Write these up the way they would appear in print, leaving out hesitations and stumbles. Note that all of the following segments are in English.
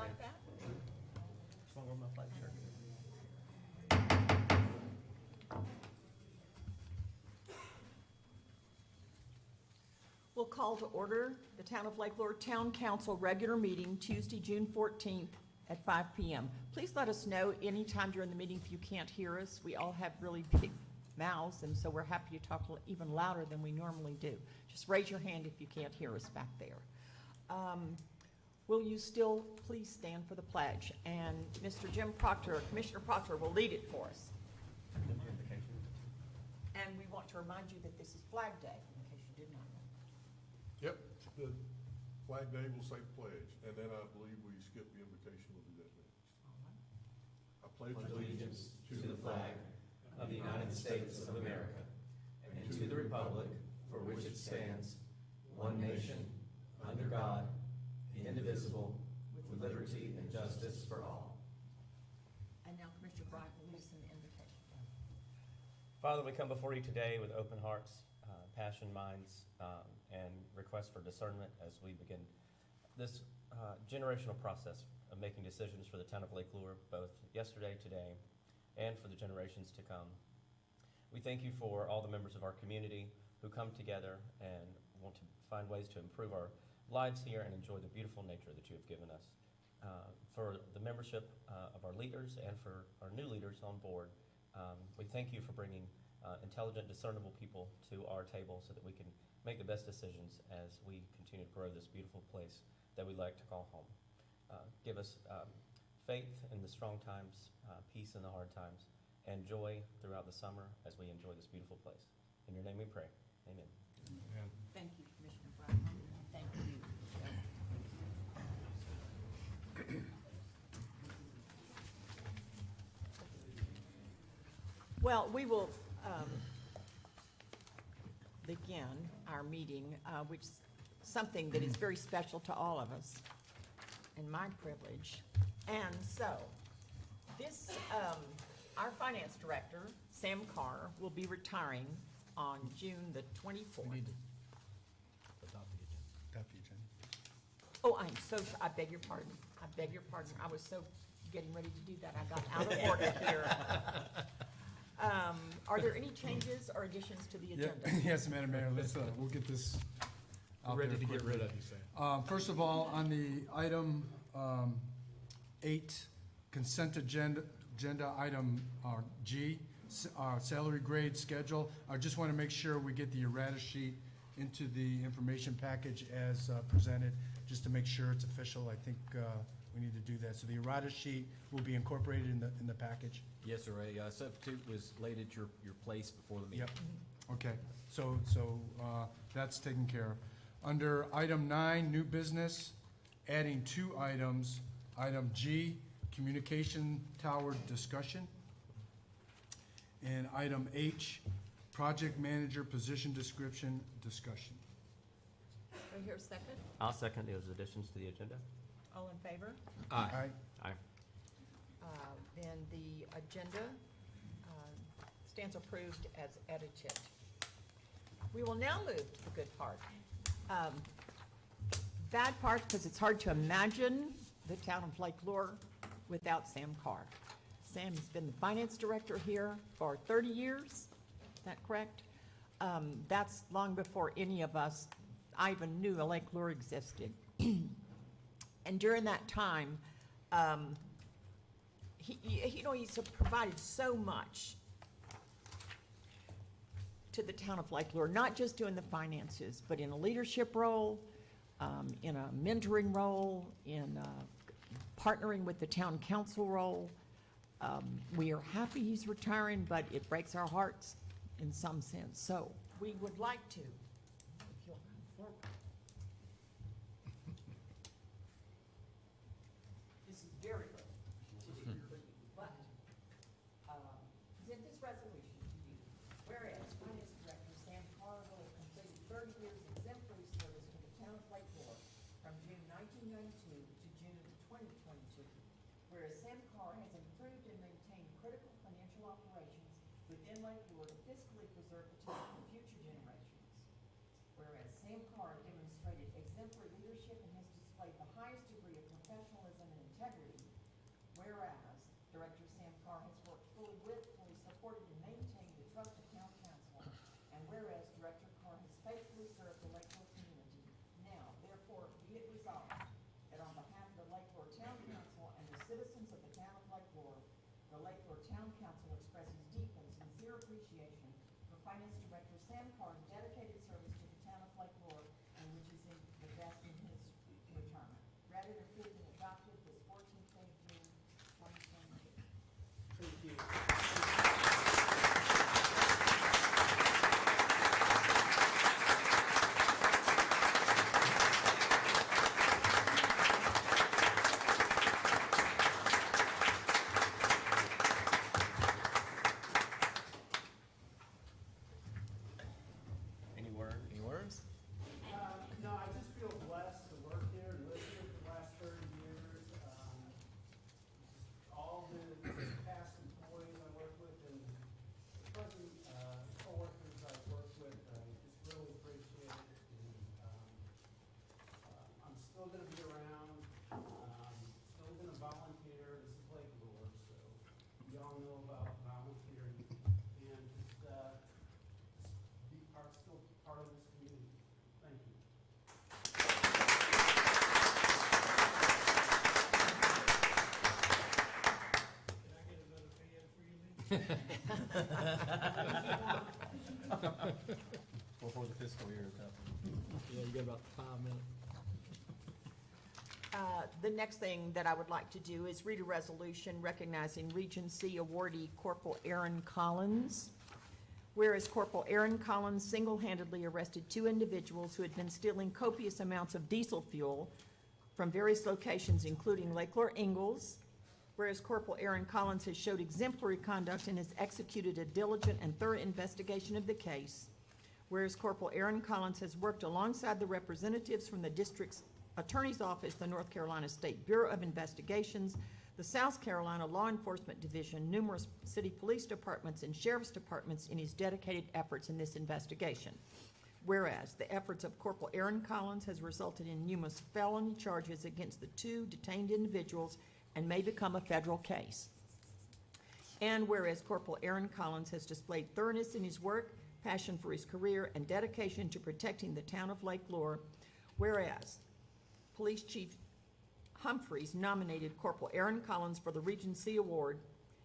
like that? What's wrong with my flag shirt? We'll call to order the Town of Lake Lure Town Council regular meeting Tuesday, June 14th at 5 p.m. Please let us know anytime during the meeting if you can't hear us. We all have really big mouths, and so we're happy to talk even louder than we normally do. Just raise your hand if you can't hear us back there. Will you still please stand for the pledge? And Mr. Jim Proctor, Commissioner Proctor, will lead it for us. And we want to remind you that this is Flag Day, in case you did not know. Yep, the Flag Day will say pledge, and then I believe we skip the invocation, we'll do that next. I pledge allegiance to the flag of the United States of America and to the republic for which it stands, one nation, under God, indivisible, with liberty and justice for all. And now Commissioner Bryant will lead us in the invocation. Father, we come before you today with open hearts, passionate minds, and requests for discernment as we begin this generational process of making decisions for the town of Lake Lure, both yesterday, today, and for the generations to come. We thank you for all the members of our community who come together and want to find ways to improve our lives here and enjoy the beautiful nature that you have given us. For the membership of our leaders and for our new leaders on board, we thank you for bringing intelligent, discernible people to our table so that we can make the best decisions as we continue to grow this beautiful place that we like to call home. Give us faith in the strong times, peace in the hard times, and joy throughout the summer as we enjoy this beautiful place. In your name we pray. Amen. Amen. Thank you, Commissioner Bryant. Thank you. Well, we will begin our meeting, which is something that is very special to all of us and my privilege. And so, this, our finance director, Sam Carr, will be retiring on June the 24th. We need to adopt the agenda. Oh, I beg your pardon. I beg your pardon. I was so getting ready to do that. I got out of order here. Are there any changes or additions to the agenda? Yes, Madam Mayor, let's, we'll get this out Ready there to get quickly. rid of, you say? First of all, on the item 8, consent agenda item G, salary grade schedule, I just want to make sure we get the errata sheet into the information package as presented, just to make sure it's official. I think we need to do that. So the errata sheet will be incorporated in the package. Yes, sir. A substitute was laid at your place before the meeting. Yep. Okay, so that's taken care of. Under item 9, new business, adding 2 items. Item G, communication tower discussion. And item H, project manager position description discussion. Do I hear a second? I'll second those additions to the agenda. All in favor? Aye. Aye. Then the agenda stands approved as edited. We will now move to the good part. Bad part, because it's hard to imagine the town of Lake Lure without Sam Carr. Sam has been the finance director here for 30 years. Is that correct? That's long before any of us, I even knew Lake Lure existed. And during that time, he's provided so much to the town of Lake Lure, not just doing the finances, but in a leadership role, in a mentoring role, in partnering with the town council role. We are happy he's retiring, but it breaks our hearts in some sense. So we would like to, if you'll come forward. This is very early to do for you, but present this resolution to you. Whereas Finance Director Sam Carr will have completed 30 years exemplary service to the town of Lake Lure from June 1992 to June 2022. Whereas Sam Carr has improved and maintained critical financial operations within Lake Lure to fiscally preserve the town for future generations. Whereas Sam Carr demonstrated exemplary leadership and has displayed the highest degree of professionalism and integrity. Whereas Director Sam Carr has worked fully with, fully supported, and maintained the trust of town council. And whereas Director Carr has faithfully served the Lake Lore community. Now, therefore, be it resolved that on behalf of the Lake Lore Town Council and the citizens of the town of Lake Lore, the Lake Lore Town Council expresses deep and sincere appreciation for Finance Director Sam Carr's dedicated service to the town of Lake Lore, and which is in the best in his retirement. Read it, approved, and adopted this 14th day of June, 2022. Thank you. Any words? No, I just feel blessed to work here and live here for the last 30 years. All the past employees I work with and the present coworkers I've worked with, just really appreciate it. And I'm still going to be around, still going to volunteer. This is Lake Lore, so y'all know about volunteering and just be still part of this community. Thank you. Can I get another fan for you, Before the fiscal year is up. Yeah, you got about 5 minutes. The next thing that I would like to do is read a resolution recognizing Regency awardee Corporal Aaron Collins. Whereas Corporal Aaron Collins single-handedly arrested 2 individuals who had been stealing copious amounts of diesel fuel from various locations, including Lake Lore Ingalls. Whereas Corporal Aaron Collins has showed exemplary conduct and has executed a diligent and thorough investigation of the case. Whereas Corporal Aaron Collins has worked alongside the representatives from the district's Attorney's Office, the North Carolina State Bureau of Investigations, the South Carolina Law Enforcement Division, numerous city police departments, and sheriff's departments in his dedicated efforts in this investigation. Whereas the efforts of Corporal Aaron Collins has resulted in numerous felony charges against the 2 detained individuals and may become a federal case. And whereas Corporal Aaron Collins has displayed thoroughness in his work, passion for his career, and dedication to protecting the town of Lake Lore, whereas Police Chief Humphreys nominated Corporal Aaron Collins for the Regency Award,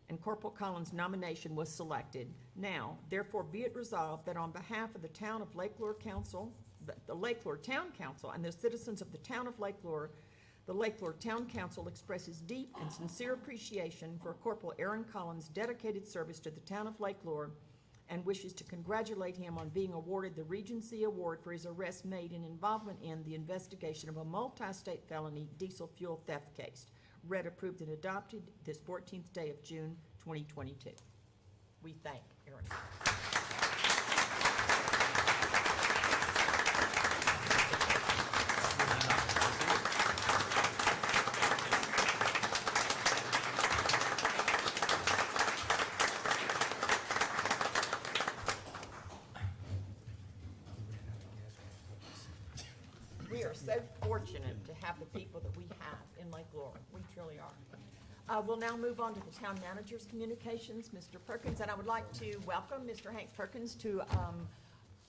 and Corporal Collins' nomination was selected. Now, therefore, be it resolved that on behalf of the town of Lake Lore Council, the Lake Lore Town Council, and the citizens of the town of Lake Lore, the Lake Lore Town Council expresses deep and sincere appreciation for Corporal Aaron Collins' dedicated service to the town of Lake Lore, and wishes to congratulate him on being awarded the Regency Award for his arrest made in involvement in the investigation of a multi-state felony diesel fuel theft case. Read, approved, and adopted this 14th day of June, 2022. We thank Aaron. We are so fortunate to have the people that we have in Lake Lore. We truly are. We'll now move on to the town manager's communications, Mr. Perkins, and I would like to welcome Mr. Hank Perkins to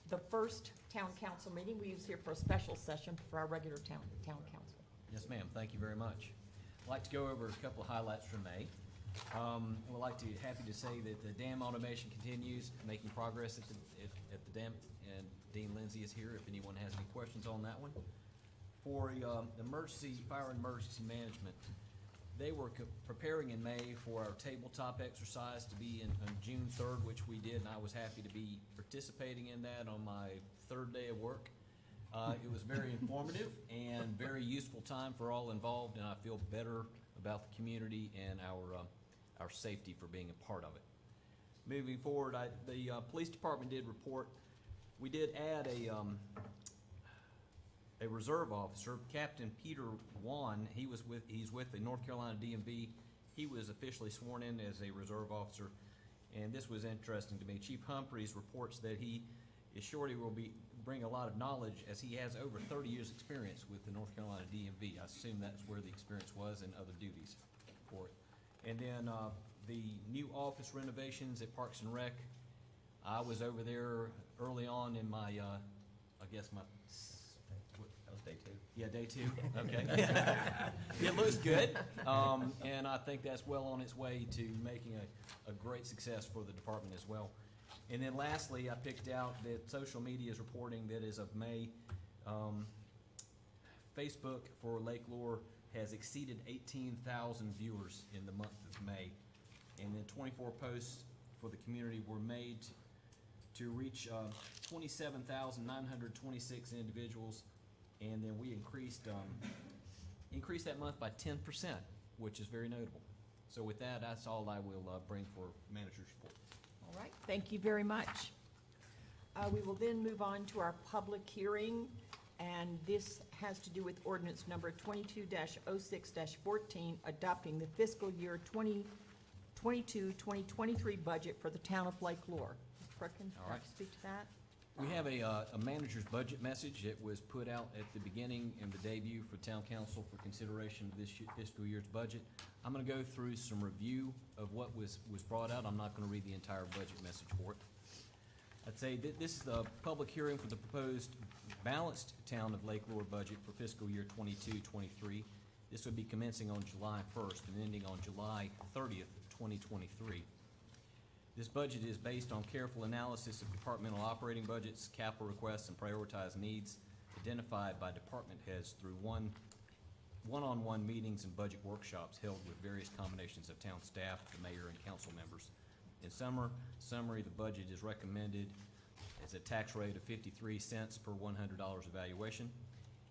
the first town council meeting. We use here for a special session for our regular town council. Yes, ma'am. Thank you very much. I'd like to go over a couple of highlights from May. Happy to say that the dam automation continues, making progress at the dam, and Dean Lindsay is here if anyone has any questions on that one. For fire and emergency management, they were preparing in May for our tabletop exercise to be on June 3rd, which we did, and I was happy to be participating in that on my 3rd day of work. It was very informative and very useful time for all involved, and I feel better about the community and our safety for being a part of it. Moving forward, the police department did report, we did add a reserve officer, Captain Peter Wan. He's with the North Carolina DMV. He was officially sworn in as a reserve officer, and this was interesting to me. Chief Humphreys reports that he is sure he will be bring a lot of knowledge, as he has over 30 years' experience with the North Carolina DMV. I assume that's where the experience was and other duties for it. And then the new office renovations at Parks and Rec, I was over there early on in my, I guess my, That was day 2. yeah, day 2, okay. It looks good, and I think that's well on its way to making a great success for the department as well. And then lastly, I picked out that social media is reporting that as of May, Facebook for Lake Lure has exceeded 18,000 viewers in the month of May. And then 24 posts for the community were made to reach 27,926 individuals. And then we increased that month by 10%, which is very notable. So with that, that's all I will bring for manager's report. All right, thank you very much. We will then move on to our public hearing, and this has to do with ordinance number 22-06-14, adopting the fiscal year 2022-2023 budget for the town of Lake Lure. Mr. Perkins, would you like to speak to that? We have a manager's budget message that was put out at the beginning and the debut for town council for consideration of this fiscal year's budget. I'm gonna go through some review of what was brought out. I'm not gonna read the entire budget message for it. I'd say that this is the public hearing for the proposed balanced town of Lake Lure budget for fiscal year 22-23. This would be commencing on July 1st and ending on July 30th, 2023. This budget is based on careful analysis of departmental operating budgets, capital requests, and prioritized needs identified by department heads through one-on-one meetings and budget workshops held with various combinations of town staff, the mayor, and council members. In summary, the budget is recommended as a tax rate of 53 cents per $100 evaluation,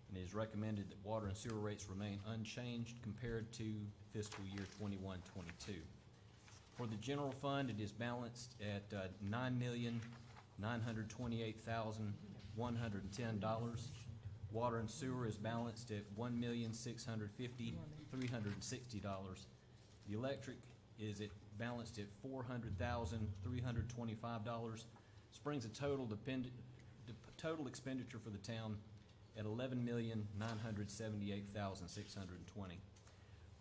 and it is recommended that water and sewer rates remain unchanged compared to fiscal year 21-22. For the general fund, it is balanced at $9,928,110. Water and sewer is balanced at $1,650,360. The electric is balanced at $400,325. This brings a total expenditure for the town at $11,978,620.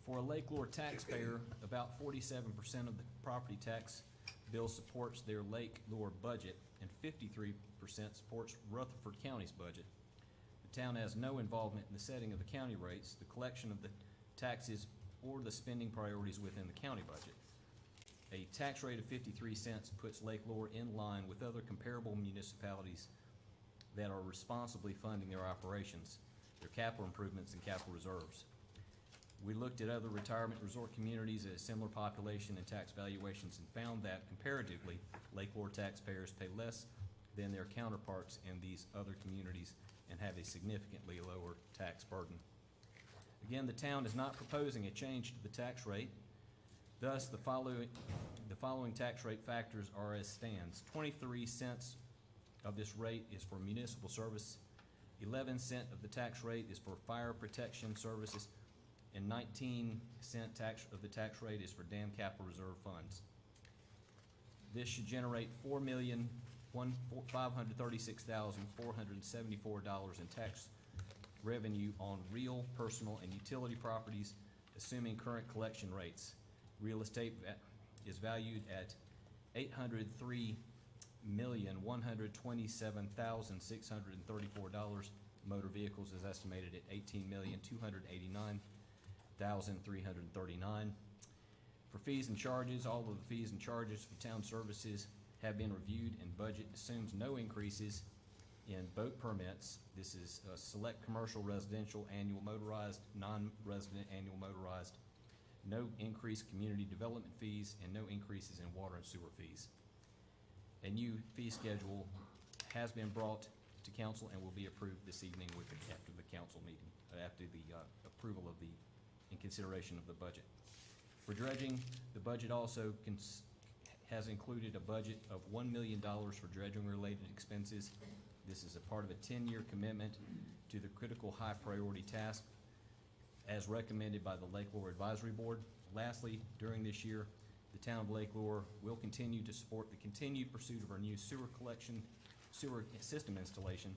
For a Lake Lure taxpayer, about 47% of the property tax bill supports their Lake Lure budget, and 53% supports Rutherford County's budget. The town has no involvement in the setting of the county rates, the collection of the taxes, or the spending priorities within the county budget. A tax rate of 53 cents puts Lake Lure in line with other comparable municipalities that are responsibly funding their operations, their capital improvements, and capital reserves. We looked at other retirement resort communities at a similar population and tax valuations and found that comparatively, Lake Lure taxpayers pay less than their counterparts in these other communities and have a significantly lower tax burden. Again, the town is not proposing a change to the tax rate. Thus, the following tax rate factors are as stands. 23 cents of this rate is for municipal service, 11 cents of the tax rate is for fire protection services, and 19-cent of the tax rate is for dam capital reserve funds. This should generate $4,536,474 in tax revenue on real, personal, and utility properties, assuming current collection rates. Real estate is valued at $803,127,634. Motor vehicles is estimated at $18,289,339. For fees and charges, all of the fees and charges for town services have been reviewed, and budget assumes no increases in boat permits. This is select commercial, residential, annual motorized, non-resident annual motorized. No increased community development fees, and no increases in water and sewer fees. A new fee schedule has been brought to council and will be approved this evening after the council meeting, after the approval of in consideration of the budget. For dredging, the budget also has included a budget of $1 million for dredging-related expenses. This is a part of a 10-year commitment to the critical high-priority task as recommended by the Lake Lure Advisory Board. Lastly, during this year, the town of Lake Lure will continue to support the continued pursuit of our new sewer collection sewer system installation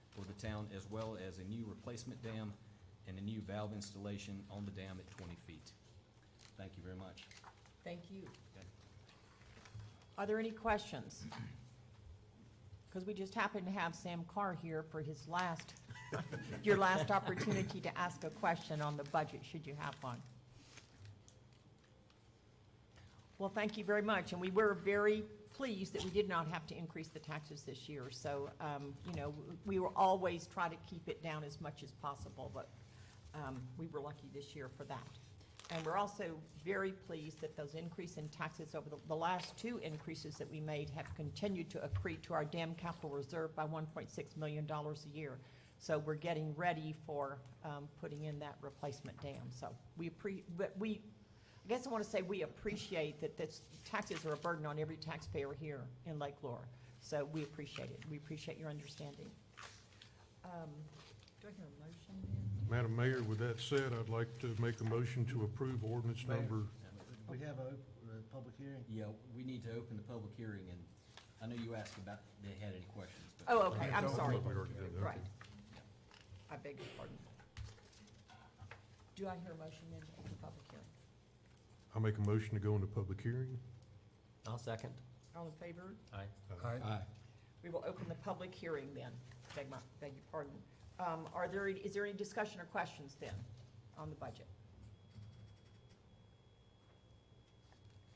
for the town, as well as a new replacement dam and a new valve installation on the dam at 20 feet. Thank you very much. Thank you. Okay. Are there any questions? Because we just happened to have Sam Carr here for his last, your last opportunity to ask a question on the budget, should you have one. Well, thank you very much, and we were very pleased that we did not have to increase the taxes this year. So, you know, we will always try to keep it down as much as possible, but we were lucky this year for that. And we're also very pleased that those increase in taxes over the last two increases that we made have continued to accrete to our dam capital reserve by $1.6 million a year. So we're getting ready for putting in that replacement dam. So I guess I want to say we appreciate that taxes are a burden on every taxpayer here in Lake Lure. So we appreciate it. We appreciate your understanding. Do I hear a motion then? Madam Mayor, with that said, I'd like to make a motion to approve ordinance Mayor. number, We have a public hearing? Yeah, we need to open the public hearing, and I know you asked about if they had any questions, but. Oh, okay, I'm sorry. We already did that. Right. I beg your pardon. Do I hear a motion then to open the public hearing? I make a motion to go into public hearing. I'll second. All in favor? Aye. Aye. We will open the public hearing then. Beg your pardon. Is there any discussion or questions then on the budget?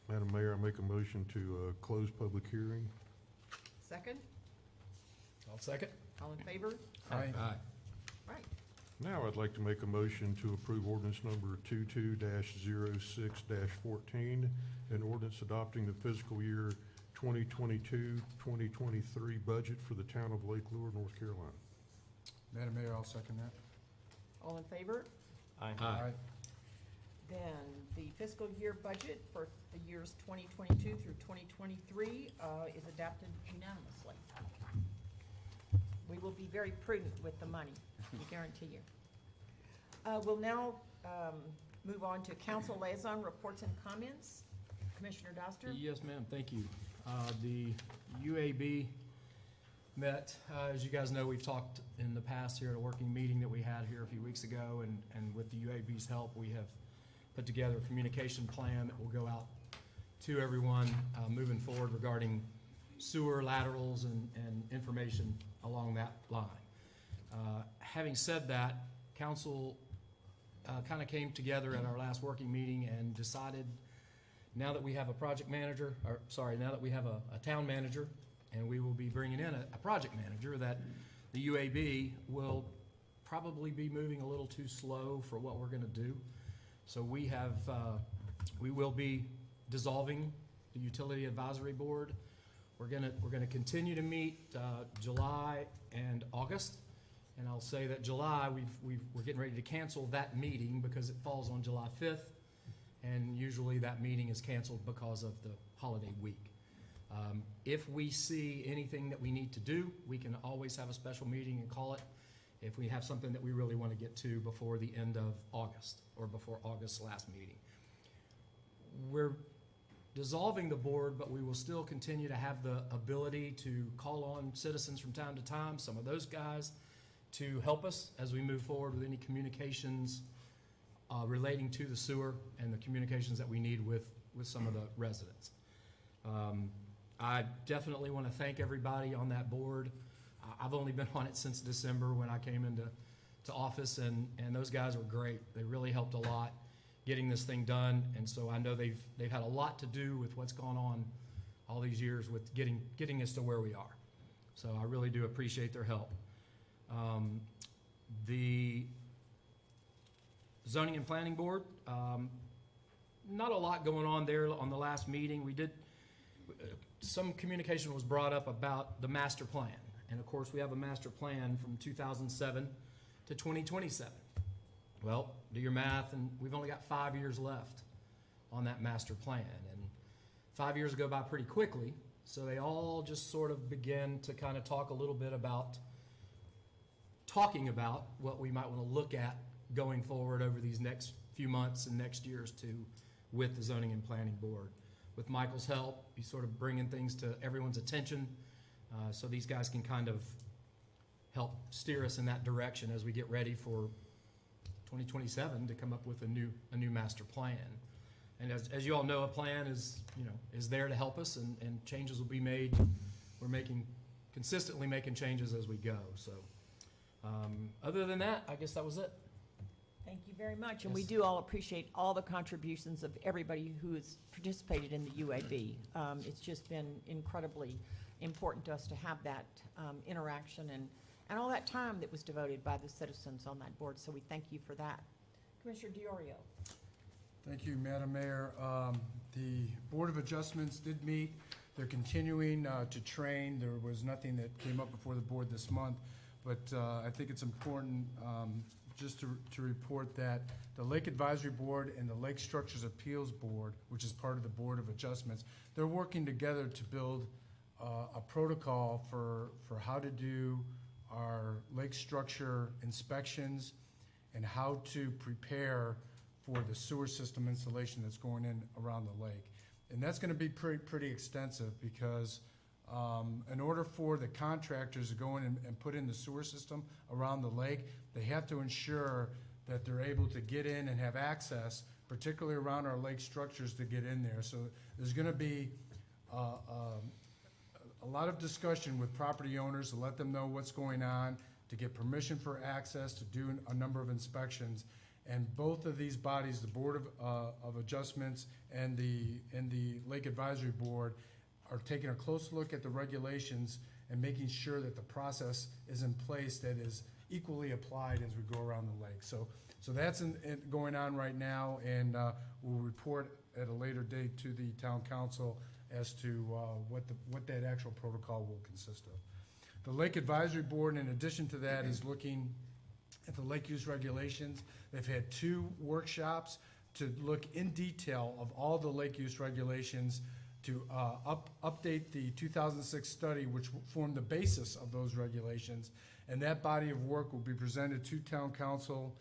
Madam Mayor, I make a motion to close public hearing. Second? I'll second. All in favor? Aye. Right. Now I'd like to make a motion to approve ordinance number 22-06-14, an ordinance adopting the fiscal year 2022-2023 budget for the town of Lake Lure, North Carolina. Madam Mayor, I'll second that. All in favor? Aye. Then the fiscal year budget for the years 2022 through 2023 is adopted unanimously. We will be very prudent with the money, we guarantee you. We'll now move on to council liaison reports and comments. Commissioner Doster? Yes, ma'am, thank you. The UAB met, as you guys know, we've talked in the past here at a working meeting that we had here a few weeks ago, and with the UAB's help, we have put together a communication plan that will go out to everyone moving forward regarding sewer laterals and information along that line. Having said that, council kind of came together at our last working meeting and decided, now that we have a project manager, now that we have a town manager, and we will be bringing in a project manager, that the UAB will probably be moving a little too slow for what we're gonna do. So we will be dissolving the Utility Advisory Board. We're gonna continue to meet July and August. And I'll say that July, we're getting ready to cancel that meeting because it falls on July 5th. And usually that meeting is canceled because of the holiday week. If we see anything that we need to do, we can always have a special meeting and call it if we have something that we really want to get to before the end of August or before August's last meeting. We're dissolving the board, but we will still continue to have the ability to call on citizens from time to time, some of those guys, to help us as we move forward with any communications relating to the sewer and the communications that we need with some of the residents. I definitely want to thank everybody on that board. I've only been on it since December when I came into office, and those guys were great. They really helped a lot getting this thing done, and so I know they've had a lot to do with what's gone on all these years with getting us to where we are. So I really do appreciate their help. The Zoning and Planning Board, not a lot going on there on the last meeting. We did, some communication was brought up about the master plan. And of course, we have a master plan from 2007 to 2027. Well, do your math, and we've only got 5 years left on that master plan. And 5 years go by pretty quickly, so they all just sort of begin to kind of talk a little bit about, talking about what we might want to look at going forward over these next few months and next years too, with the Zoning and Planning Board. With Michael's help, he's sort of bringing things to everyone's attention So these guys can kind of help steer us in that direction as we get ready for 2027 to come up with a new master plan. And as you all know, a plan is there to help us, and changes will be made. We're consistently making changes as we go. So other than that, I guess that was it. Thank you very much, and we Yes. do all appreciate all the contributions of everybody who has participated in the UAB. It's just been incredibly important to us to have that interaction and all that time that was devoted by the citizens on that board, so we thank you for that. Commissioner Diorio. Thank you, Madam Mayor. The Board of Adjustments did meet. They're continuing to train. There was nothing that came up before the board this month, but I think it's important just to report that the Lake Advisory Board and the Lake Structures Appeals Board, which is part of the Board of Adjustments, they're working together to build a protocol for how to do our lake structure inspections and how to prepare for the sewer system installation that's going in around the lake. And that's gonna be pretty extensive because in order for the contractors to go in and put in the sewer system around the lake, they have to ensure that they're able to get in and have access, particularly around our lake structures, to get in there. So there's gonna be a lot of discussion with property owners to let them know what's going on, to get permission for access, to do a number of inspections. And both of these bodies, the Board of Adjustments and the Lake Advisory Board, are taking a close look at the regulations and making sure that the process is in place that is equally applied as we go around the lake. So that's going on right now, and we'll report at a later date to the town council as to what that actual protocol will consist of. The Lake Advisory Board, in addition to that, is looking at the lake use regulations. They've had 2 workshops to look in detail of all the lake use regulations, to update the 2006 study, which formed the basis of those regulations. And that body of work will be presented to town council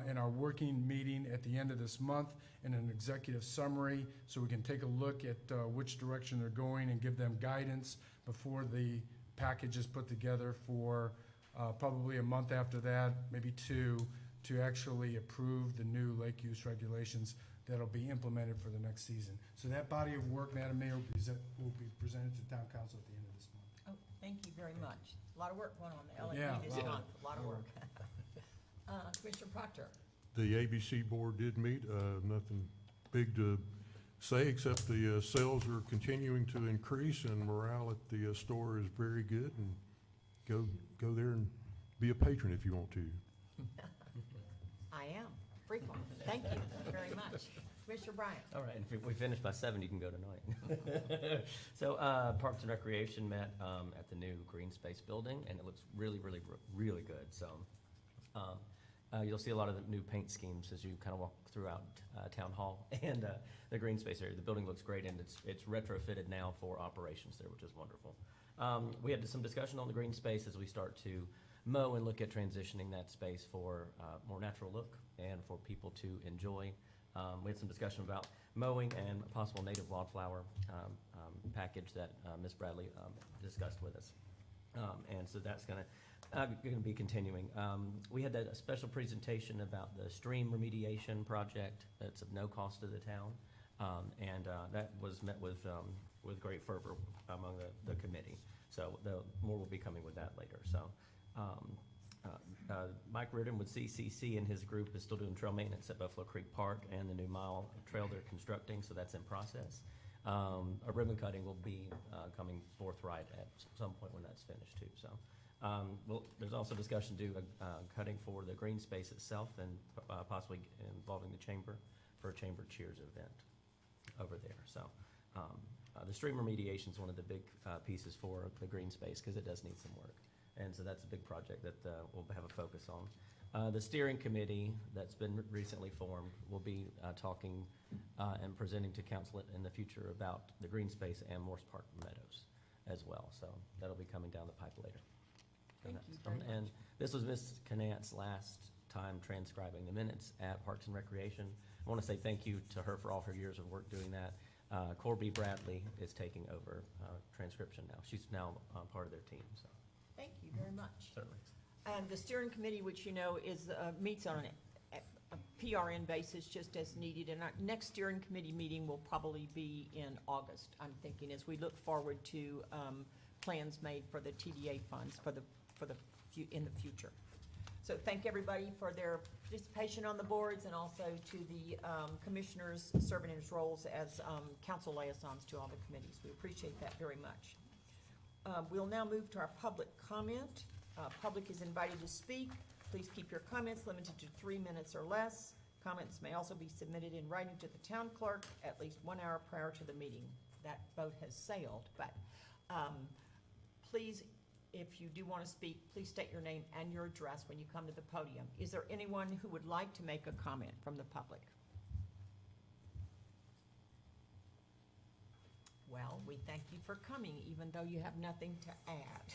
in our working meeting at the end of this month in an executive summary, so we can take a look at which direction they're going and give them guidance before the package is put together for probably a month after that, maybe 2, to actually approve the new lake use regulations that'll be implemented for the next season. So that body of work, Madam Mayor, will be presented to town council at the end of this month. Oh, thank you very much. A lot of work going on the Yeah, LAP this a lot. month, a lot of work. Commissioner Proctor. The ABC board did meet, nothing big to say, except the sales are continuing to increase and morale at the store is very good, and go there and be a patron if you want to. I am, frequently. Thank you very much. Commissioner Bryant. All right, and if we finish by 7, you can go tonight. So Parks and Recreation met at the new green space building, and it looks really, really, really good. So you'll see a lot of the new paint schemes as you kind of walk throughout Town Hall and the green space area. The building looks great, and it's retrofitted now for operations there, which is wonderful. We had some discussion on the green space as we start to mow and look at transitioning that space for more natural look and for people to enjoy. We had some discussion about mowing and a possible native wildflower package that Ms. Bradley discussed with us. And so that's gonna be continuing. We had a special presentation about the stream remediation project that's of no cost to the town. And that was met with great fervor among the committee. So more will be coming with that later. So Mike Riordan with CCC and his group is still doing trail maintenance at Buffalo Creek Park and the new mile trail they're constructing, so that's in process. A ribbon cutting will be coming forthright at some point when that's finished too. So there's also discussion to do cutting for the green space itself and possibly involving the chamber for a chamber cheers event over there. So the stream remediation is one of the big pieces for the green space because it does need some work. And so that's a big project that we'll have a focus on. The steering committee that's been recently formed will be talking and presenting to council in the future about the green space and Morse Park Meadows as well. So that'll be coming down the pipe later. Thank you very much. And this was Ms. Canant's last time transcribing the minutes at Parks and Recreation. I want to say thank you to her for all her years of work doing that. Corby Bradley is taking over transcription now. She's now part of their team, so Thank you very much. certainly. And the steering committee, which you know is, meets on a PRN basis just as needed. And our next steering committee meeting will probably be in August, I'm thinking, as we look forward to plans made for the TDA funds in the future. So thank everybody for their participation on the boards and also to the commissioners serving in his roles as council liaisons to all the committees. We appreciate that very much. We'll now move to our public comment. Public is invited to speak. Please keep your comments limited to 3 minutes or less. Comments may also be submitted in writing to the town clerk at least 1 hour prior to the meeting. That boat has sailed, but please, if you do want to speak, please state your name and your address when you come to the podium. Is there anyone who would like to make a comment from the public? Well, we thank you for coming, even though you have nothing to add.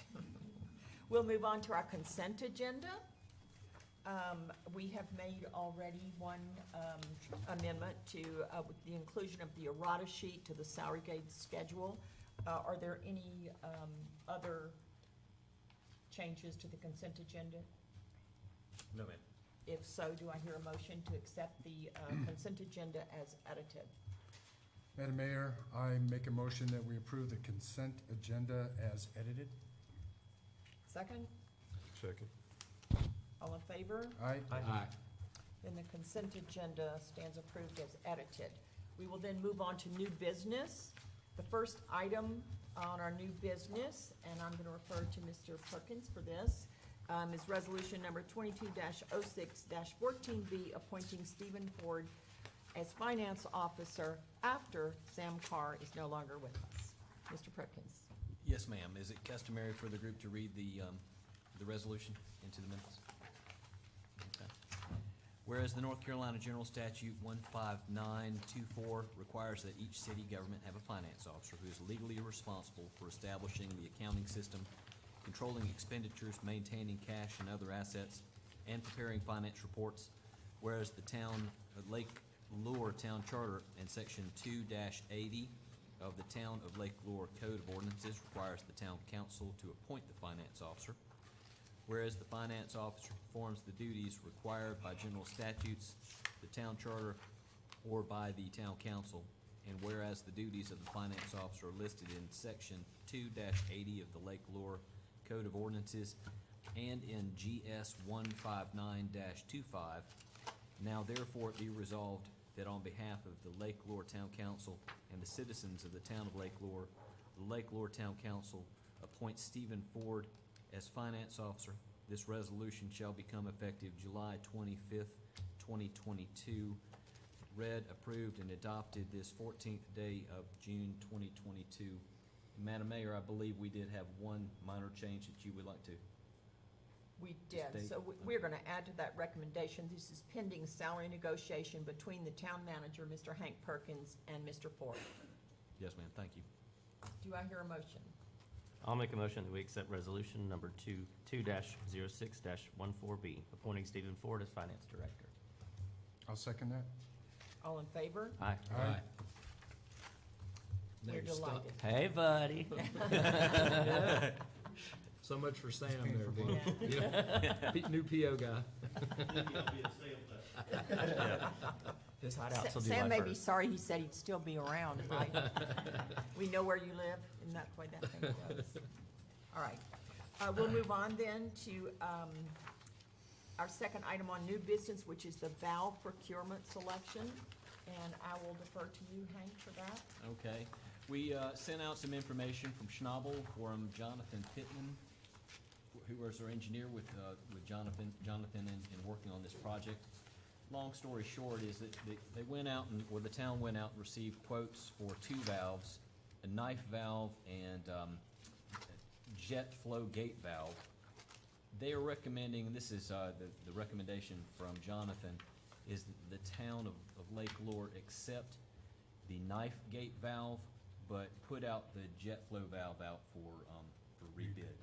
We'll move on to our consent agenda. We have made already one amendment to with the inclusion of the errata sheet to the salary grade schedule. Are there any other changes to the consent agenda? No, ma'am. If so, do I hear a motion to accept the consent agenda as edited? Madam Mayor, I make a motion that we approve the consent agenda as edited. Second? Second. All in favor? Aye. Then the consent agenda stands approved as edited. We will then move on to new business. The first item on our new business, and I'm going to refer to Mr. Perkins for this, is resolution number 22-06-14B, appointing Stephen Ford as finance officer after Sam Carr is no longer with us. Mr. Perkins. Yes, ma'am. Is it customary for the group to read the resolution into the minutes? Okay. Whereas the North Carolina General Statute 15924 requires that each city government have a finance officer who is legally responsible for establishing the accounting system, controlling expenditures, maintaining cash and other assets, and preparing finance reports. Whereas the town of Lake Lure Town Charter and Section 2-80 of the Town of Lake Lure Code of Ordinances requires the town council to appoint the finance officer. Whereas the finance officer performs the duties required by general statutes, the town charter, or by the town council, and whereas the duties of the finance officer are listed in Section 2-80 of the Lake Lure Code of Ordinances and in GS 159-25, now therefore it be resolved that on behalf of the Lake Lure Town Council and the citizens of the town of Lake Lure, the Lake Lure Town Council appoints Stephen Ford as finance officer. This resolution shall become effective July 25th, 2022, read, approved, and adopted this 14th day of June 2022. Madam Mayor, I believe we did have one minor change that you would like to. We did, State. so we're going to add to that recommendation. This is pending salary negotiation between the town manager, Mr. Hank Perkins, and Mr. Ford. Yes, ma'am, thank you. Do I hear a motion? I'll make a motion that we accept resolution number 2-06-14B, appointing Stephen Ford as finance director. I'll second that. All in favor? Aye. Aye. Now We're you're stuck. delighted. Hey, buddy. So much for Sam It's there, painful. dude. Yeah. New PO guy. His hideouts will do Sam life may first. be sorry he said he'd still be around. We know where you live, isn't that the way that thing goes? All right, we'll move on then to our second item on new business, which is the valve procurement selection. And I will defer to you, Hank, for that. Okay. We sent out some information from Schnabel, from Jonathan Pittman, who was our engineer with Jonathan in working on this project. Long story short is that they went out and, or the town went out and received quotes for 2 valves, a knife valve and jet flow gate valve. They are recommending, this is the recommendation from Jonathan, is that the town of Lake Lure accept the knife gate valve, but put out the jet flow valve out for rebid.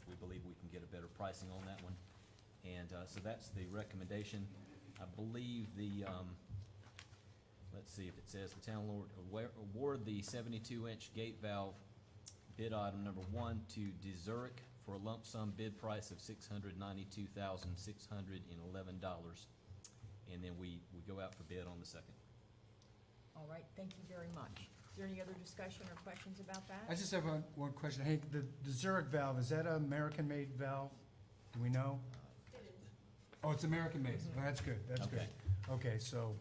We believe we can get a better pricing on that one. And so that's the recommendation. I believe the, let's see if it says, the town lord award the 72-inch gate valve bid item number 1 to Desuric for a lump sum bid price of $692,611. And then we go out for bid on the second. All right, thank you very much. Is there any other discussion or questions about that? I just have one question. Hank, the Zurich valve, is that an American-made valve? Do we know? Oh, it's American-made. Well, that's good, that's good. Okay, so,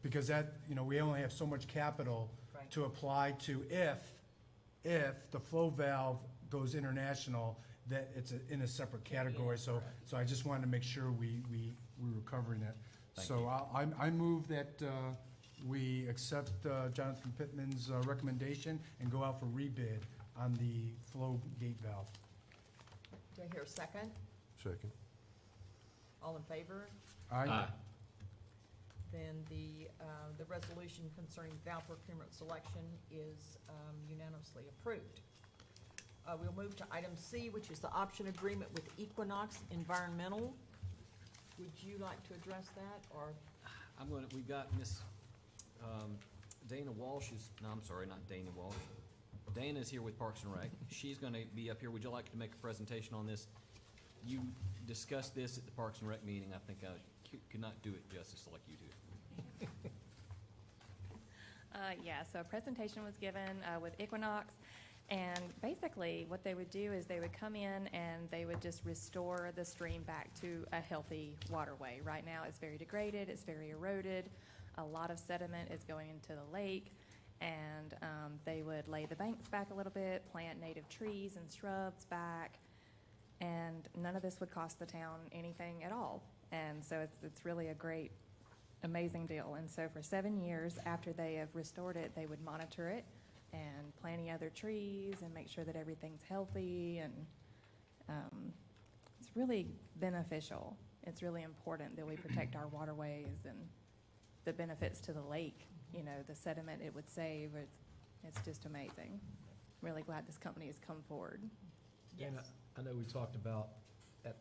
because that, we only have so much capital Right. to apply to if the flow valve goes international, that it's in a separate category. So I just wanted to make sure we were covering it. Thank So you. I move that we accept Jonathan Pittman's recommendation and go out for rebid on the flow gate valve. Do I hear a second? Second. All in favor? Aye. Then the resolution concerning valve procurement selection is unanimously approved. We'll move to item C, which is the option agreement with Equinox Environmental. Would you like to address that, or? We've got Miss Dana Walsh I'm sorry, not Dana Walsh. Dana's here with Parks and Rec. She's gonna be up here. Would you like to make a presentation on this? You discussed this at the Parks and Rec meeting. I think I could not do it justice like you do. Yeah, so a presentation was given with Equinox, and basically what they would do is they would come in and they would just restore the stream back to a healthy waterway. Right now, it's very degraded, it's very eroded, a lot of sediment is going into the lake, and they would lay the banks back a little bit, plant native trees and shrubs back, and none of this would cost the town anything at all. And so it's really a great, amazing deal. And so for 7 years after they have restored it, they would monitor it and plant any other trees and make sure that everything's healthy. And it's really beneficial. It's really important that we protect our waterways and the benefits to the lake, the sediment it would save. It's just amazing. Really glad this company has come forward. Yes. Dana, I know we talked about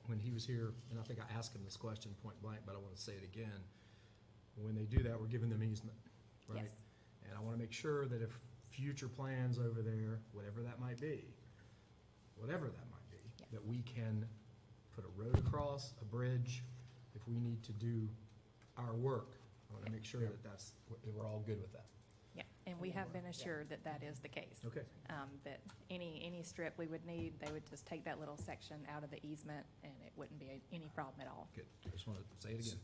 when he was here, and I think I asked him this question point blank, but I want to say it again. When they do that, we're giving them easement, right? Yes. And I want to make sure that if future plans over there, whatever that might be, Yeah. that we can put a road across, a bridge, if we need to do our work. I want to make sure that we're all good with that. Yeah, and we have been assured that that is the case. Okay. That any strip we would need, they would just take that little section out of the easement, and it wouldn't be any problem at all. Good. I just want to say it again.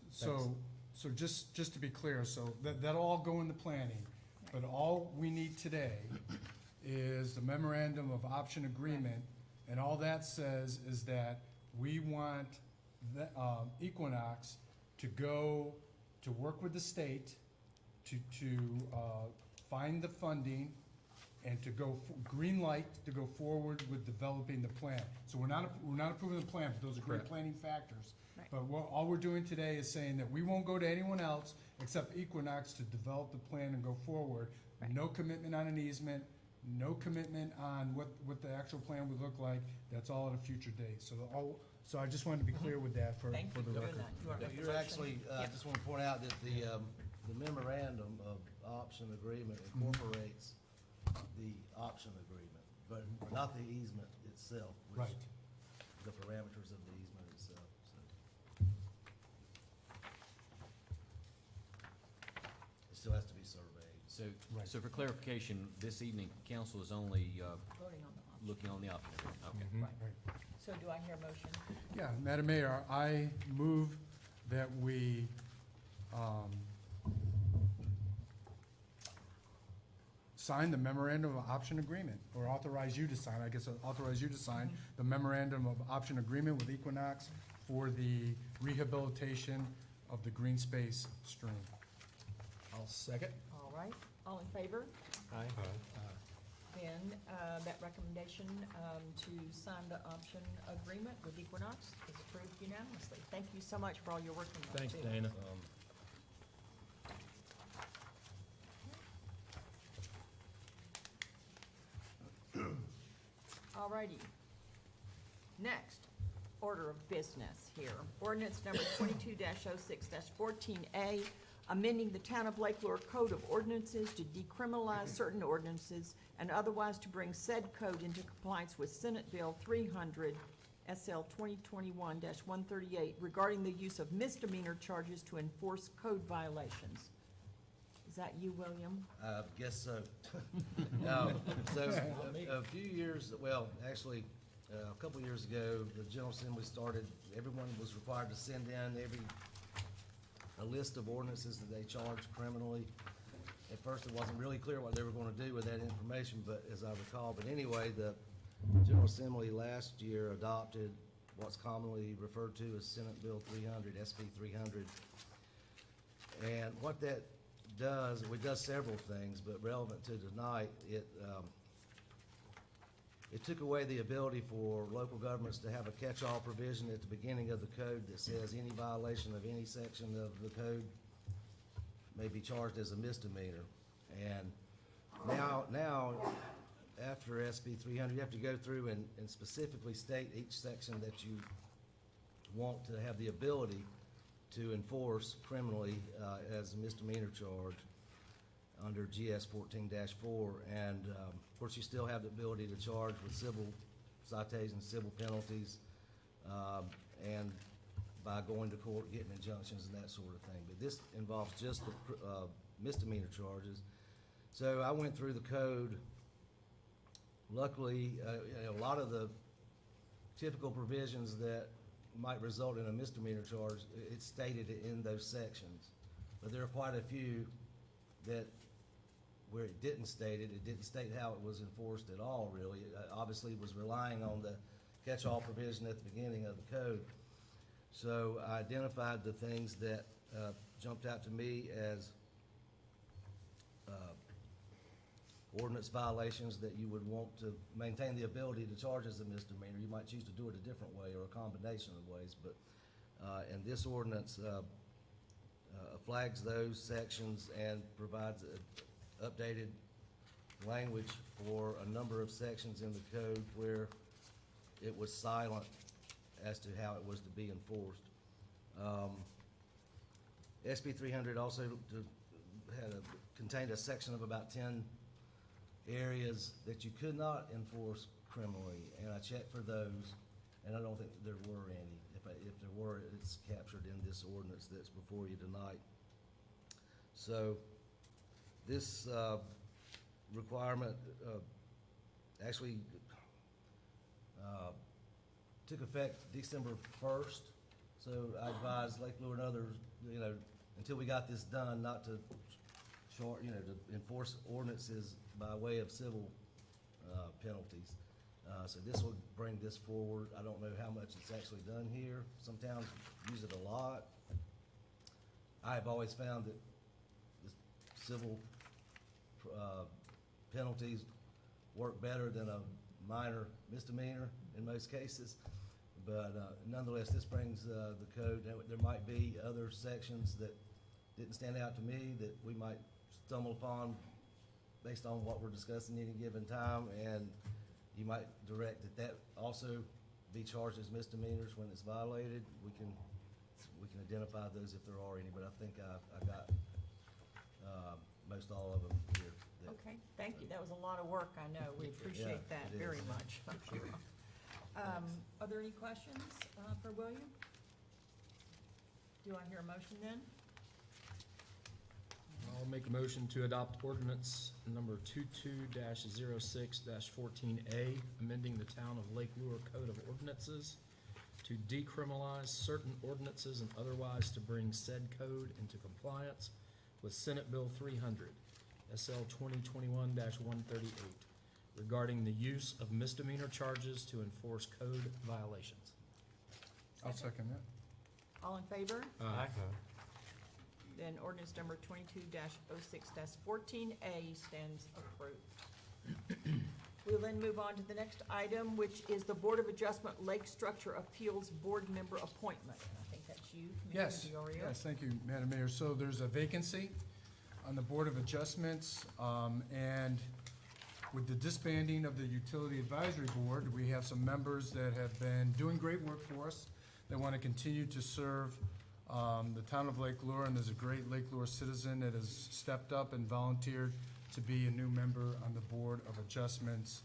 So just to be clear, so that'll all go into planning, but all we need today is the memorandum of option agreement, and all that says is that we want the Equinox to go to work with the state to find the funding and to go, green light to go forward with developing the plan. So we're not approving the plan, but those are great Correct. planning factors. Right. But all we're doing today is saying that we won't go to anyone else except Equinox to develop the plan and go forward. Right. No commitment on an easement, no commitment on what the actual plan would look like. That's all at a future date. So I just wanted to be clear with that for Thank you the for doing record. that. You want to make a You're motion? actually, I Yeah. just want to point out that the memorandum of option agreement incorporates the option agreement, but not the easement itself, which Right. the parameters of the easement itself, so. It still has to be surveyed. So, Right. so for clarification, this evening, council is only Voting on the option. looking on the option agreement. Okay. Mhm. Right. So do I hear a motion? Yeah, Madam Mayor, I move that we, sign the memorandum of option agreement, or authorize you to sign, I guess, authorize you to sign the memorandum of option agreement with Equinox for the rehabilitation of the green space stream. I'll second. All right, all in favor? Aye. Then that recommendation to sign the option agreement with Equinox is approved unanimously. Thank you so much for all your work on that, Thanks, too. Dana. All righty. Next, order of business here. Ordinance number 22-06-14A, amending the Town of Lake Lure Code of Ordinances to decriminalize certain ordinances and otherwise to bring said code into compliance with Senate Bill 300 SL 2021-138 regarding the use of misdemeanor charges to enforce code violations. Is that you, William? Guess so. So, a few years, well, actually, a couple of years ago, the General Assembly started, everyone was required to send in a list of ordinances that they charged criminally. At first, it wasn't really clear what they were gonna do with that information, but as I recall, but anyway, the General Assembly last year adopted what's commonly referred to as Senate Bill 300, SB 300. And what that does, it does several things, but relevant to tonight, it took away the ability for local governments to have a catch-all provision at the beginning of the code that says any violation of any section of the code may be charged as a misdemeanor. And now, after SB 300, you have to go through and specifically state each section that you want to have the ability to enforce criminally as a misdemeanor charge under GS 14-4. And of course, you still have the ability to charge with civil citations, civil penalties, and by going to court, getting injunctions and that sort of thing. But this involves just the misdemeanor charges. So I went through the code. Luckily, a lot of the typical provisions that might result in a misdemeanor charge, it's stated in those sections. But there are quite a few that, where it didn't state it, it didn't state how it was enforced at all, really. It obviously was relying on the catch-all provision at the beginning of the code. So I identified the things that jumped out to me as ordinance violations that you would want to maintain the ability to charge as a misdemeanor. You might choose to do it a different way or a combination of ways, but, and this ordinance flags those sections and provides updated language for a number of sections in the code where it was silent as to how it was to be enforced. SB 300 also contained a section of about 10 areas that you could not enforce criminally, and I checked for those, and I don't think there were any. If there were, it's captured in this ordinance that's before you tonight. So this requirement actually took effect December 1st. So I advise Lake Lure and others, until we got this done, not to to enforce ordinances by way of civil penalties. So this will bring this forward. I don't know how much it's actually done here. Some towns use it a lot. I've always found that the civil penalties work better than a minor misdemeanor in most cases. But nonetheless, this brings the code. There might be other sections that didn't stand out to me that we might stumble upon based on what we're discussing at any given time, and you might direct that also be charged as misdemeanors when it's violated. We can identify those if there are any, but I think I got most all of them here. Okay, thank you. That was a lot of work, I know. We appreciate Yeah, that it very is. much. Are there any questions for William? Do I hear a motion then? I'll make a motion to adopt ordinance number 22-06-14A, amending the Town of Lake Lure Code of Ordinances to decriminalize certain ordinances and otherwise to bring said code into compliance with Senate Bill 300, SL 2021-138, regarding the use of misdemeanor charges to enforce code violations. I'll second that. All in favor? Aye. Then ordinance number 22-06-14A stands approved. We'll then move on to the next item, which is the Board of Adjustment Lake Structure Appeals Board Member Appointment. And I think that's you, Yes, Commissioner DiOrio. yes, thank you, Madam Mayor. So there's a vacancy on the Board of Adjustments, and with the disbanding of the Utility Advisory Board, we have some members that have been doing great work for us. They want to continue to serve The town of Lake Lure, and there's a great Lake Lure citizen that has stepped up and volunteered to be a new member on the Board of Adjustments.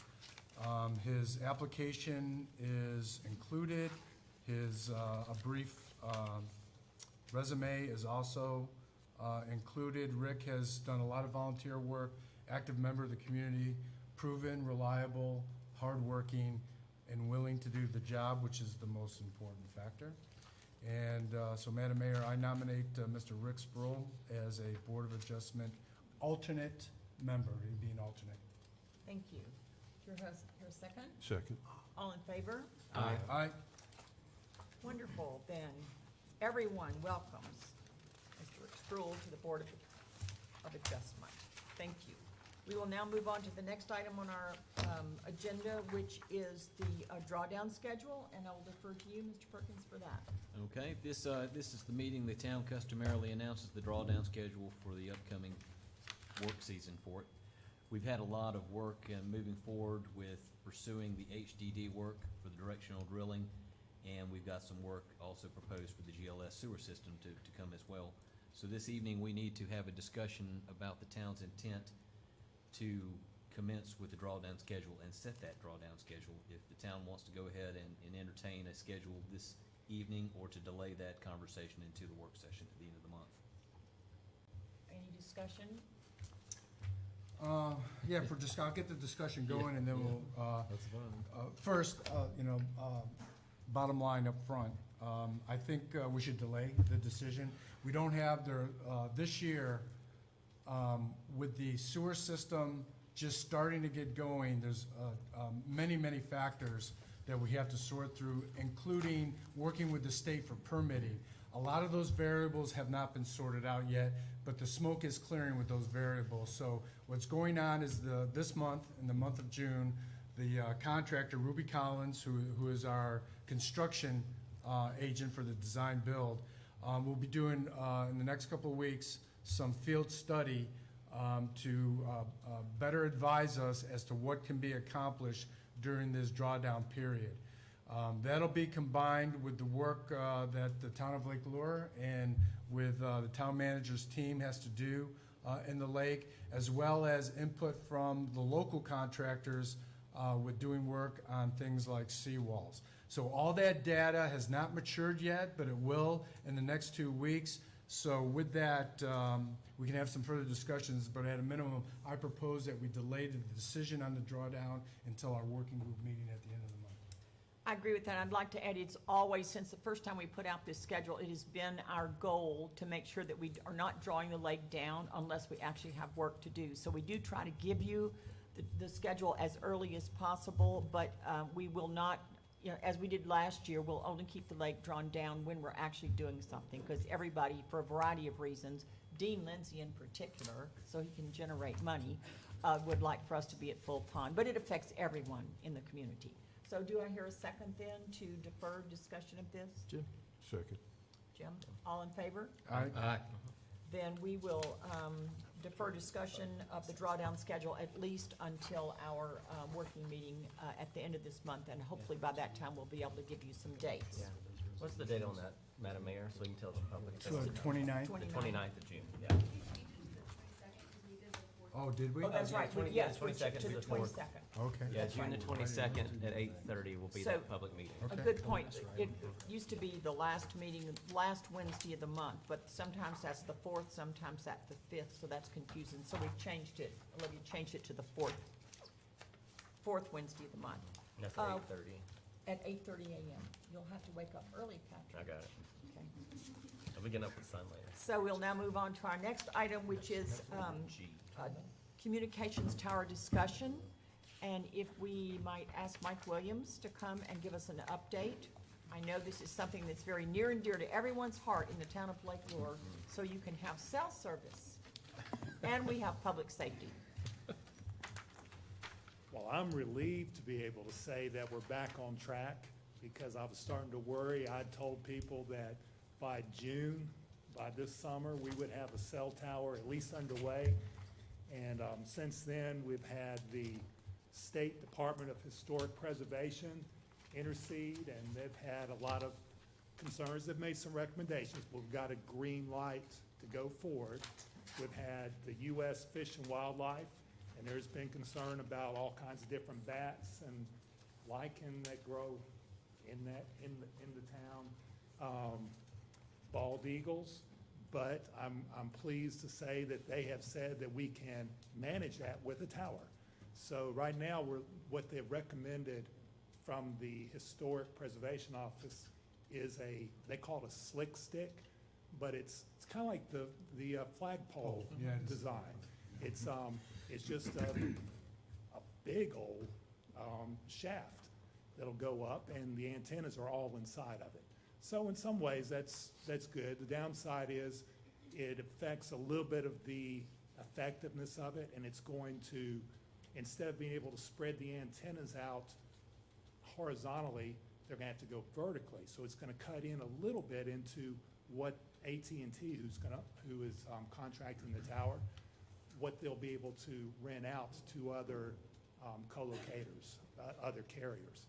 His application is included. His, a brief resume is also included. Rick has done a lot of volunteer work, active member of the community, proven, reliable, hardworking, and willing to do the job, which is the most important factor. And so, Madam Mayor, I nominate Mr. Rick Sproul as a Board of Adjustment alternate member. He'd be an alternate. Thank you. Your a second? Second. All in favor? Aye. Wonderful, then. Everyone welcomes Mr. Rick Sproul to the Board of Adjustment. Thank you. We will now move on to the next item on our agenda, which is the drawdown schedule, and I will defer to you, Mr. Perkins, for that. Okay, this is the meeting the town customarily announces the drawdown schedule for the upcoming work season for it. We've had a lot of work moving forward with pursuing the HDD work for the directional drilling, and we've got some work also proposed for the GLS sewer system to come as well. So this evening, we need to have a discussion about the town's intent to commence with the drawdown schedule and set that drawdown schedule. If the town wants to go ahead and entertain a schedule this evening, or to delay that conversation into the work session at the end of the month. Any discussion? Yeah, I'll get the discussion going, and then we'll, first, bottom line up front, I think we should delay the decision. We don't have this year, with the sewer system just starting to get going, there's many factors that we have to sort through, including working with the state for permitting. A lot of those variables have not been sorted out yet, but the smoke is clearing with those variables. So what's going on is this month, in the month of June, the contractor, Ruby Collins, who is our construction agent for the design build, will be doing, in the next couple of weeks, some field study to better advise us as to what can be accomplished during this drawdown period. That'll be combined with the work that the town of Lake Lure and with the town manager's team has to do in the lake, as well as input from the local contractors with doing work on things like seawalls. So all that data has not matured yet, but it will in the next 2 weeks. So with that, we can have some further discussions, but at a minimum, I propose that we delay the decision on the drawdown until our working group meeting at the end of the month. I agree with that. I'd like to add, it's always, since the first time we put out this schedule, it has been our goal to make sure that we are not drawing the lake down unless we actually have work to do. So we do try to give you the schedule as early as possible, but we will not, as we did last year, we'll only keep the lake drawn down when we're actually doing something, because everybody, for a variety of reasons, Dean Lindsay in particular, so he can generate money, would like for us to be at full pond, but it affects everyone in the community. So do I hear a second then to defer discussion of this? Jim? Second. Jim, all in favor? Aye. Then we will defer discussion of the drawdown schedule at least until our working meeting at the end of this month, and hopefully by that time we'll be able to give you some dates. Yeah. What's the date on that, Madam Mayor, so we can tell the public? So the 29th? 29th of June, yeah. Oh, did we? Oh, that's right, Yeah, yes, we 22nd took to to the the 4th. 22nd. Okay. Yeah, That's June the right. 22nd at 8:30 will be So- that public meeting. A Okay. good point. It used to be the last meeting, last Wednesday of the month, but sometimes that's the 4th, sometimes that's the 5th, so that's confusing. So we've changed it, Olivia changed it to the 4th Wednesday of the month, That's Uh, at 8:30. at 8:30 a.m. You'll have to wake up early, I Patrick. got it. Okay. I'll be getting up with sun later. So we'll now move on to our next item, which is G. communications tower discussion. And if we might ask Mike Williams to come and give us an update. I know this is something that's very near and dear to everyone's heart in the town of Lake Lure, so you can have cell service. And we have public safety. Well, I'm relieved to be able to say that we're back on track, because I was starting to worry. I told people that by June, by this summer, we would have a cell tower at least underway. And since then, we've had the State Department of Historic Preservation intercede, and they've had a lot of concerns, they've made some recommendations, but we've got a green light to go forward. We've had the U.S. Fish and Wildlife, and there's been concern about all kinds of different bats and lichen that grow in the town, bald eagles. But I'm pleased to say that they have said that we can manage that with a tower. So right now, what they've recommended from the Historic Preservation Office is they call it a slick stick, but it's kind of like the flagpole Yeah, it is. design. It's just a big old shaft that'll go up, and the antennas are all inside of it. So in some ways, that's good. The downside is it affects a little bit of the effectiveness of it, and it's going to, instead of being able to spread the antennas out horizontally, they're gonna have to go vertically. So it's gonna cut in a little bit into what AT&T, who is contracting the tower, what they'll be able to rent out to other co-locators, other carriers.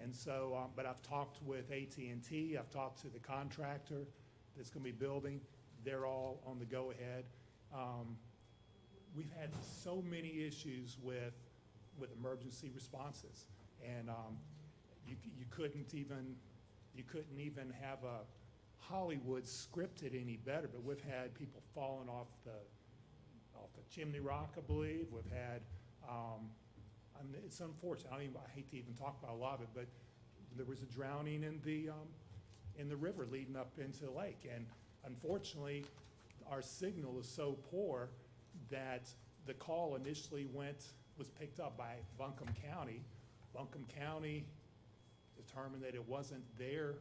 And so, but I've talked with AT&T, I've talked to the contractor that's gonna be building, they're all on the go-ahead. We've had so many issues with emergency responses, and you couldn't even have a Hollywood scripted any better, but we've had people falling off the chimney rock, I believe. We've had, it's unfortunate, I hate to even talk about a lot of it, but there was a drowning in the river leading up into the lake. And unfortunately, our signal is so poor that the call initially was picked up by Buncombe County. Buncombe County determined that it wasn't their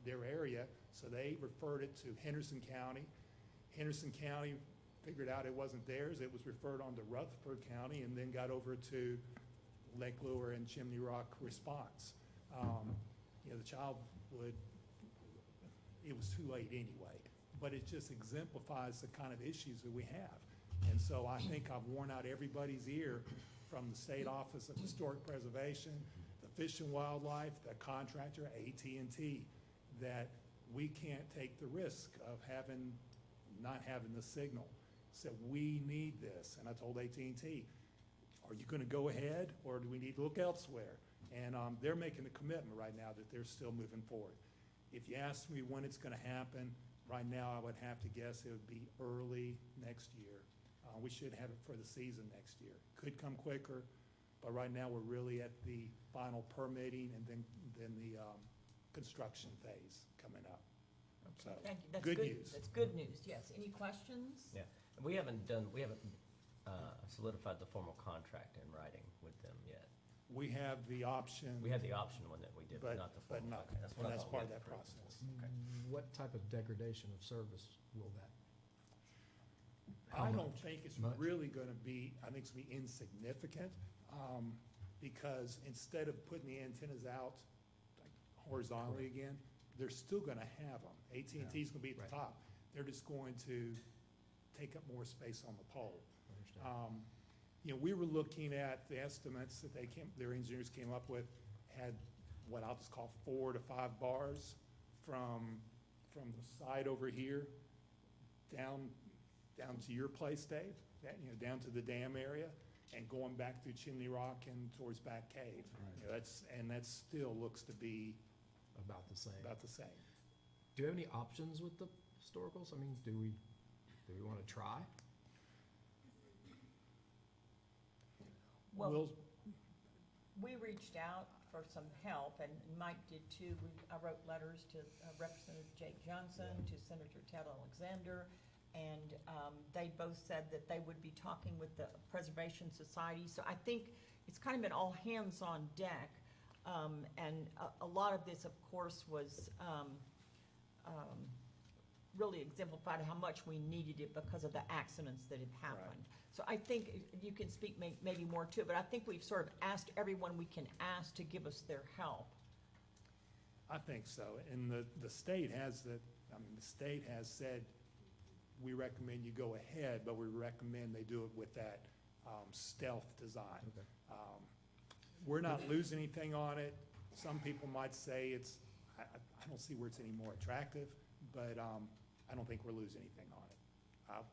area, so they referred it to Henderson County. Henderson County figured out it wasn't theirs, it was referred on to Rutherford County, and then got over to Lake Lure and Chimney Rock response. The child it was too late anyway, but it just exemplifies the kind of issues that we have. And so I think I've worn out everybody's ear, from the State Office of Historic Preservation, the Fish and Wildlife, the contractor, AT&T, that we can't take the risk of not having the signal. So we need this, and I told AT&T, are you gonna go ahead, or do we need to look elsewhere? And they're making a commitment right now that they're still moving forward. If you ask me when it's gonna happen, right now I would have to guess it would be early next year. We should have it for the season next year. Could come quicker, but right now we're really at the final permitting and then the construction phase coming up. So, Thank you. That's good news. That's good news, yes. Any questions? Yeah, and we haven't solidified the formal contract in writing with them yet. We have the option. We had the option one that we did, but not the But formal. not, Okay, that's what I that's thought we part of had that approved. process. What type of degradation of service will that? How I don't much? think it's Much? really gonna be, I think it's gonna be insignificant, because instead of putting the antennas out like horizontally again, they're still gonna have them. AT&T's gonna be at Right. the top. They're just going to take up more space on the pole. Understand. We were looking at the estimates that their engineers came up with, had what I'll just call 4 to 5 bars from the side over here down to your place, Dave, down to the dam area, and going back through Chimney Rock and towards Back Cave. Right. That still looks to be About the same. about the same. Do you have any options with the historicals? I mean, do we want to try? Well, We'll- we reached out for some help, and Mike did too. I wrote letters to Representative Jake Johnson, to Senator Ted Alexander, and they both said that they would be talking with the Preservation Society. So I think it's kind of been all hands on deck. And a lot of this, of course, was really exemplified how much we needed it because of the accidents that had happened. So I think you can speak maybe more to it, but I think we've sort of asked everyone we can ask to give us their help. I think so, and the state has said, we recommend you go ahead, but we recommend they do it with that stealth design. Okay. We're not losing anything on it. Some people might say I don't see where it's any more attractive, but, I don't think we're losing anything on it.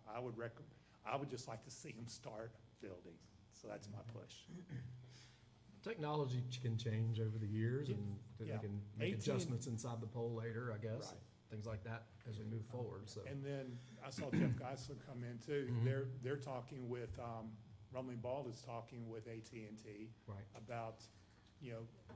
I would just like to see them start building, so that's my push. Technology can change over the years, and they Yeah. can make AT&T adjustments inside the pole later, I guess, Right. things like that as we move forward, so. And then I saw Jeff Geisler come in too. Mhm. They're talking with, Rumling Bald is talking with AT&T Right. about,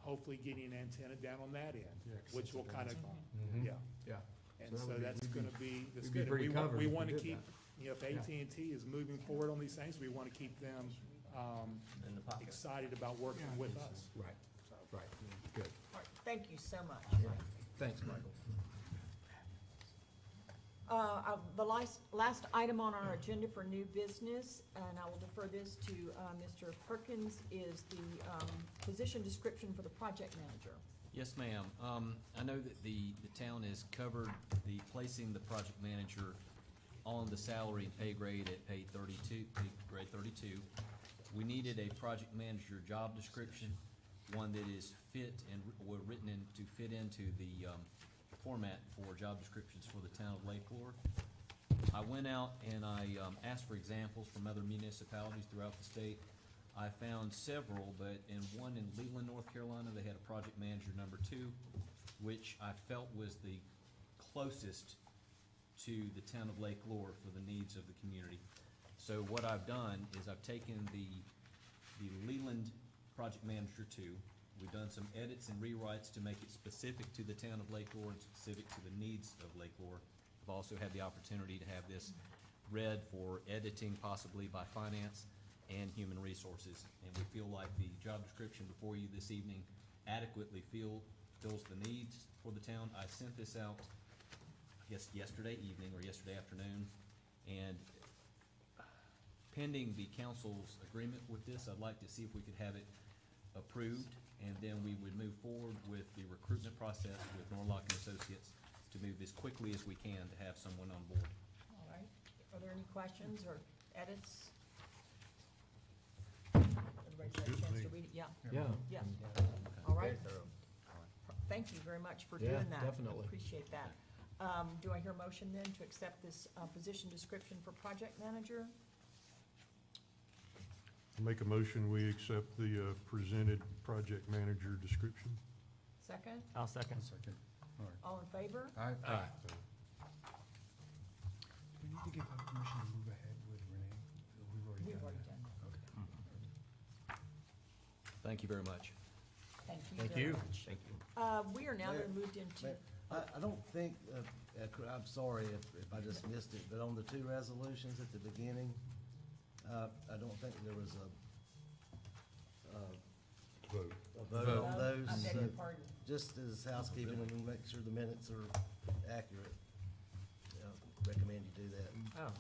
hopefully getting an antenna down on that end, Yeah, 'cause which it's will a kind of, Mhm. yeah. Yeah. And So that so would be- that's we'd be- gonna be, that's we'd be good. And pretty covered we if we want to did keep, that. if AT&T is moving forward on these things, we want to keep them, In the pocket. excited about working with us. Right, So, right, good. All right, thank you so much. Thanks, Michael. The last item on our agenda for new business, and I will defer this to Mr. Perkins, is the position description for the project manager. Yes, ma'am. I know that the town has covered the placing the project manager on the salary and pay grade at grade 32. We needed a project manager job description, one that is fit and written in to fit into the format for job descriptions for the town of Lake Lure. I went out and I asked for examples from other municipalities throughout the state. I found several, but in one in Leland, North Carolina, they had a project manager number 2, which I felt was the closest to the town of Lake Lure for the needs of the community. So what I've done is I've taken the Leland project manager 2. We've done some edits and rewrites to make it specific to the town of Lake Lure and specific to the needs of Lake Lure. I've also had the opportunity to have this read for editing possibly by finance and human resources. And we feel like the job description before you this evening adequately fills the needs for the town. I sent this out, I guess, yesterday evening or yesterday afternoon. And pending the council's agreement with this, I'd like to see if we could have it approved. And then we would move forward with the recruitment process with Norlock and Associates to move as quickly as we can to have someone on board. All right, are there any questions or edits? Everybody's had a Good to chance to me. read it, yeah, Yeah. yeah. All right. Thank you very much for Yeah, doing that. definitely. Appreciate that. Do I hear a motion then to accept this position description for project manager? Make a motion, we accept the presented project manager description. Second? I'll second. Second. All right. All in favor? Aye. Aye. Do we need to give her permission to move ahead with Renee? We've already We've done already that. done that. Okay. Thank you very much. Thank you Thank very you. much. Thank you. We are now Mayor, then moved into, Mayor, I don't think, I'm sorry if I just missed it, but on the 2 resolutions at the beginning, I don't think there was Vote. a vote on those. I beg so your pardon. Just as housekeeping, and we make sure the minutes are accurate, recommend you do that. Oh.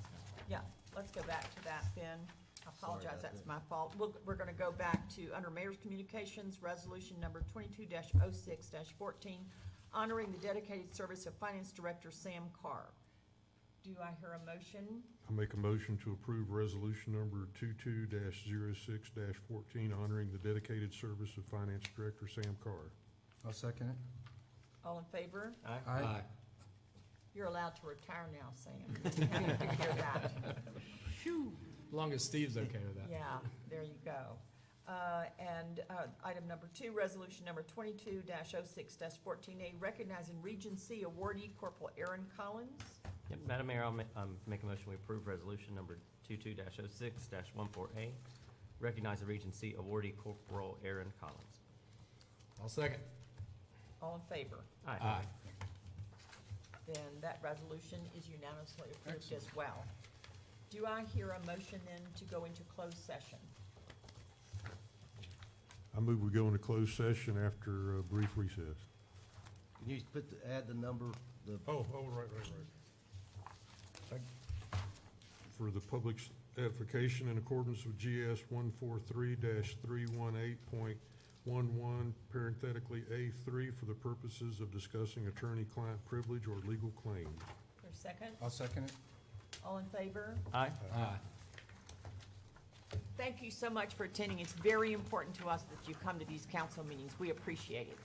Yeah, let's go back to that then. I apologize, about that's that. my fault. We're gonna go back to, under Mayor's Communications, Resolution Number 22-06-14, honoring the dedicated service of Finance Director Sam Carr. Do I hear a motion? I make a motion to approve resolution number 22-06-14, honoring the dedicated service of Finance Director Sam Carr. I'll second it. All in favor? Aye. You're allowed to retire now, Sam. Happy to hear that. As long as Steve's okay with that. Yeah, there you go. Item number 2, resolution number 22-06-14A, recognizing Region C awardee Corporal Aaron Collins. Yep, Madam Mayor, I'll make a motion, we approve resolution number 22-06-14A, recognize the Region C awardee Corporal Aaron Collins. I'll second. All in favor? Aye. Then that resolution is unanimously approved as well. Do I hear a motion then to go into closed session? I move we go into closed session after a brief recess. Can you add the number, Oh, right. For the public's edification, in accordance with GS 143-318.11, parenthetically A3, for the purposes of discussing attorney-client privilege or legal claims. For a second? I'll second it. All in favor? Aye. Aye. Thank you so much for attending. It's very important to us that you come to these council meetings. We appreciate it.